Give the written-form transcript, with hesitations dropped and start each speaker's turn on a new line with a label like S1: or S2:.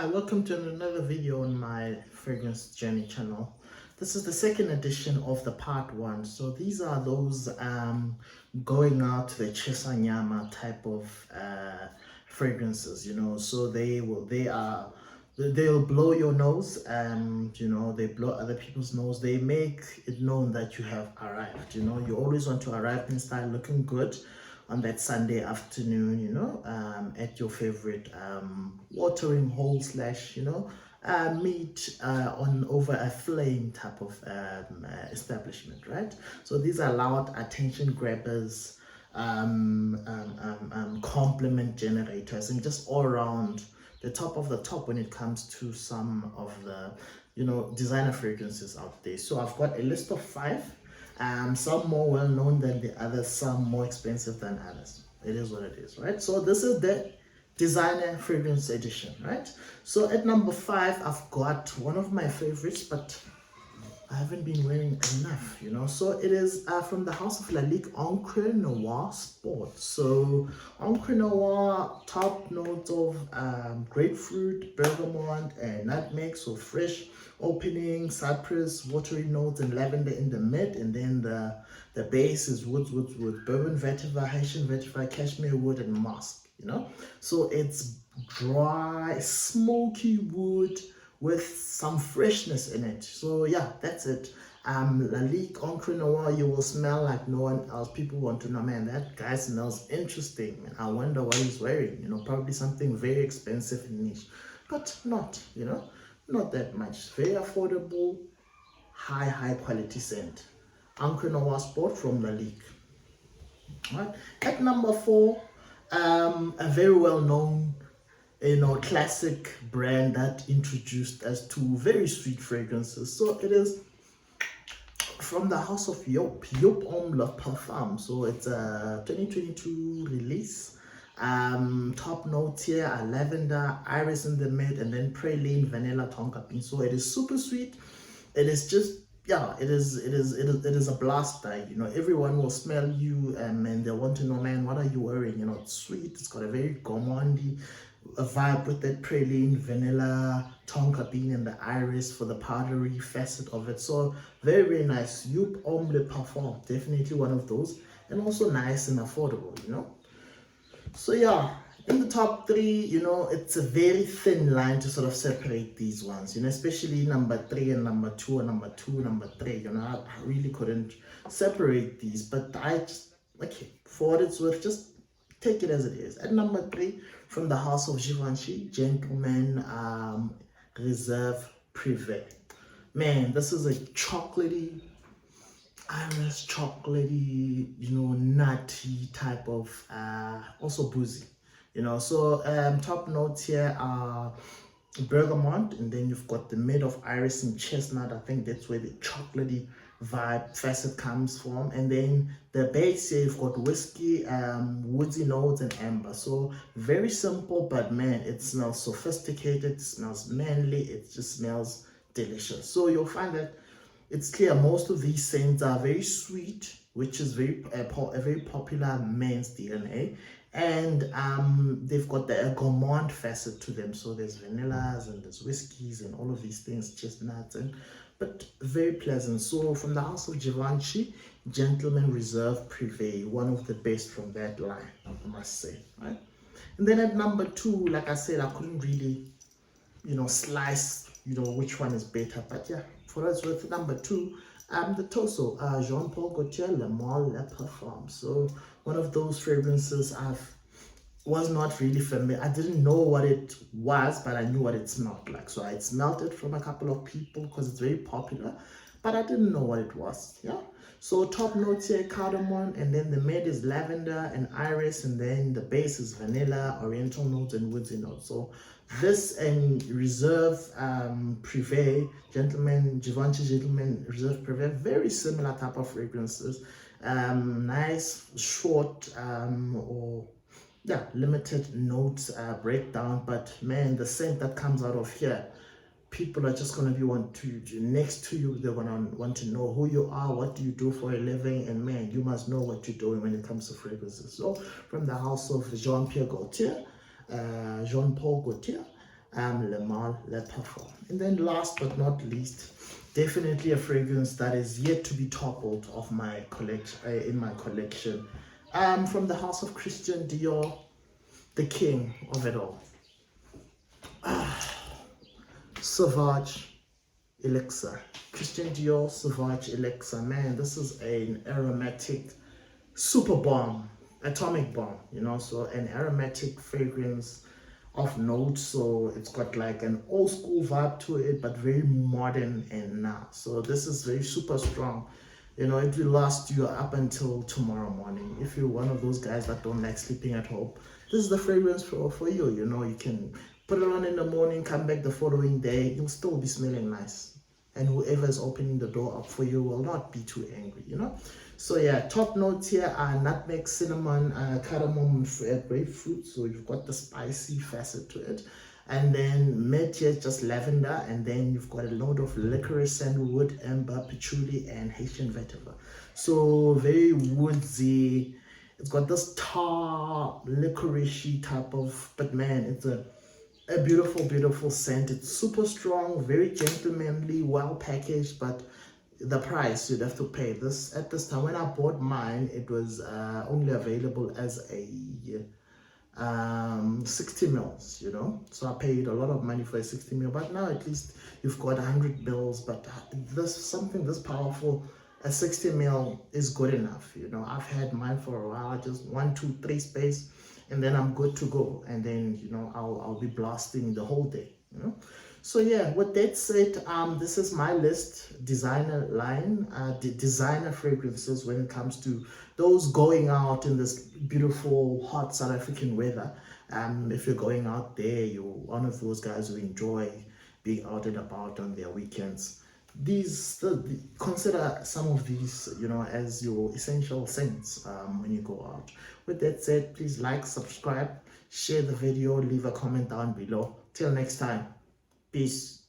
S1: Hi, welcome to another video on my fragrance journey channel. This is the second edition of the part one. So these are those going out to the Chisa Nyamas type of fragrances, so they'll blow your nose and they blow other people's nose. They make it known that you have arrived. You always want to arrive in style, looking good on that Sunday afternoon, at your favorite watering hole slash, meet on over a flame type of establishment, right? So these are loud attention grabbers, compliment generators, and just all around the top of the top when it comes to some of the designer fragrances out there. So I've got a list of 5. Some more well known than the others, some more expensive than others. It is what it is, right? So this is the designer fragrance edition, right? So at number 5, I've got one of my favorites, but I haven't been wearing enough, So it is from the house of Lalique, Encre Noire Sport. So Encre Noire, top notes of grapefruit, bergamot, and nutmeg, so fresh opening, cypress, watery notes, and lavender in the mid, and then the base is wood, bourbon vetiver, Haitian vetiver, cashmere wood, and musk. So it's dry, smoky wood with some freshness in it. So yeah, that's it. Lalique Encre Noire, you will smell like no one else. People want to know, man, that guy smells interesting, and I wonder what he's wearing. Probably something very expensive and niche, but not that much. Very affordable, high quality scent. Encre Noire Sport from Lalique. Right. At number 4, a very well known classic brand that introduced us to very sweet fragrances. So it is from the house of Joop, Homme Parfum. So it's a 2022 release. Top notes here are lavender, iris in the mid, and then praline, vanilla, tonka bean. So it is super sweet. It is just it is a blaster. Everyone will smell you and they want to know, man, what are you wearing? It's sweet. It's got a very gourmandy vibe with that praline, vanilla, tonka bean, and the iris for the powdery facet of it. So very nice. Joop Homme Parfum, definitely one of those, and also nice and affordable. So yeah, in the top 3, it's a very thin line to sort of separate these ones, especially number 3 and number 2, and number 2, number 3. I really couldn't separate these, but I just, for what it's worth, just take it as it is. At number 3, from the house of Givenchy, Gentleman Reserve Privee. Man, this is a chocolatey, iris chocolatey, nutty type of, also boozy. So top notes here are bergamot, and then you've got the mid of iris and chestnut. I think that's where the chocolatey vibe facet comes from, and then the base here you've got whiskey, woodsy notes, and amber. So very simple, but man, it smells sophisticated, it smells manly, it just smells delicious. So you'll find that it's clear most of these scents are very sweet, which is a very popular men's DNA, and they've got the gourmand facet to them. So there's vanillas and there's whiskeys and all of these things, chestnuts, but very pleasant. So from the house of Givenchy, Gentleman Reserve Privee, one of the best from that line, I must say, right? And then at number 2, like I said, I couldn't really slice which one is better, but yeah, for us with number 2, the Torso, Jean-Paul Gaultier Le Male Le Parfum. So one of those fragrances was not really familiar. I didn't know what it was, but I knew what it smelled like. So I smelled it from a couple of people because it's very popular, but I didn't know what it was. Yeah. So top notes here, cardamom, and then the mid is lavender and iris, and then the base is vanilla, oriental notes, and woodsy notes. So this and Reserve Privee, Givenchy Gentleman Reserve Privee, very similar type of fragrances. Nice, short, limited notes breakdown, but man, the scent that comes out of here, people are just going to be next to you. They're going to want to know who you are, what do you do for a living, and man, you must know what you're doing when it comes to fragrances. So from the house of Jean-Paul Gaultier, Le Mal, Le Parfum. And then last but not least, definitely a fragrance that is yet to be toppled of my collection, in my collection, from the house of Christian Dior, the king of it all. Sauvage Elixar. Christian Dior Sauvage Elixar. Man, this is an aromatic super bomb, atomic bomb, you know, so an aromatic fragrance of notes. So it's got like an old school vibe to it, but very modern and now. So this is very super strong. You know, it will last you up until tomorrow morning. If you're one of those guys that don't like sleeping at home, this is the fragrance for you. You know, you can put it on in the morning, come back the following day, you'll still be smelling nice. And whoever is opening the door up for you will not be too angry, you know. So yeah, top notes here are nutmeg, cinnamon, cardamom, grapefruit. So you've got the spicy facet to it. And then mid here, just lavender. And then you've got a load of licorice, sandalwood, amber, patchouli, and Haitian vetiver. So very woodsy. It's got this tar, licorice-y type of, but man, it's a beautiful, beautiful scent. It's super strong, very gentlemanly, well packaged, but the price you'd have to pay. This at this time when I bought mine, it was only available as a 60 mils, you know. So I paid a lot of money for a 60 mil, but now at least you've got 100 mils. But this something this powerful, a 60 mil is good enough, you know. I've had mine for a while, just 1, 2, 3 space, and then I'm good to go. And then, you know, I'll be blasting the whole day, you know. So yeah, with that said, this is my list, designer line, designer fragrances when it comes to those going out in this beautiful hot South African weather. If you're going out there, you're one of those guys who enjoy being out and about on their weekends. Consider some of these, you know, as your essential scents when you go out. With that said, please like, subscribe, share the video, leave a comment down below. Till next time. Peace.